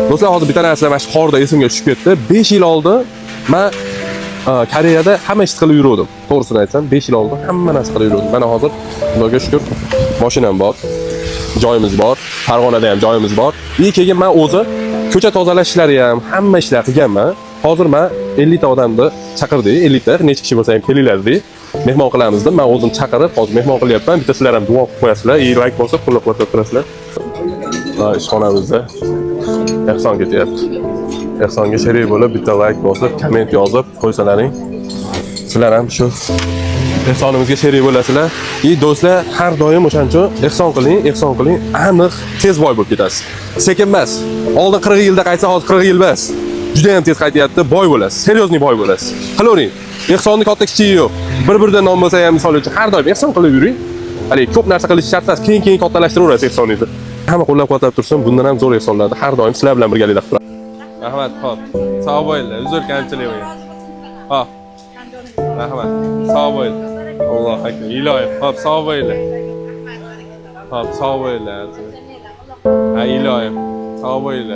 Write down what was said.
Do'stlar, hozir bitta narsa mana shu qorda esimga tushib ketdi. 5 yil oldin men Koreyada hamma ish qilib yurdim. To'g'risini aytsam, 5 yil oldin hamma narsa qilib yurdim. Mana hozir Xudoga shukr, mashinam bor, joyimiz bor, Farg'onada ham joyimiz bor. Keyin men o'zi ko'cha tozalash ishlari ham, hamma ishlar qilganman. Hozir men 50 ta odamni chaqirdik, 50 ta, necha kishi bo'lsa ham kelinglar deb. Mehmon qilamiz deb men o'zim chaqirib, hozir mehmon qilyapman. Bitta sizlar ham duo qilib qo'yasizlar, like bo'lsa qo'llab-quvvatlab turasizlar. Ishxonamizda ehson ketyapti. Ehsonga sherik bo'lib, bitta like bosib, komment yozib qo'ysalaring. Sizlar ham shu ehsonimizga sherik bo'lasizlar. Do'stlar, har doim o'shancha ehson qiling, aniq tez boy bo'lib ketasiz. Sekin emas. Oldin 40 yilda qaytsa, hozir 40 yil emas. Juda ham tez qaytyapti, boy bo'lasiz. Seryozni boy bo'lasiz. Qilavering. Ehsonni katta kichigi yo'q. Bir-biridan non bo'lsa ham misol uchun har doim ehson qilib yuring. Hali ko'p narsa qilish shart emas. Keyin kattalashtirasiz ehsoningizni. Hamma qo'llab-quvvatlab tursin, bundan ham zo'r ehsonlarni har doim sizlar bilan birgalikda qilib turamiz. Rahmat, xo'p. Sog' bo'linglar. Uzr kamchilik bo'lgan. Xo'p. Rahmat. Sog' bo'linglar. Alloh akbar. Ilohim. Xo'p, sog' bo'linglar. Xo'p, sog' bo'linglar. Ha, ilohim. Sog' bo'linglar.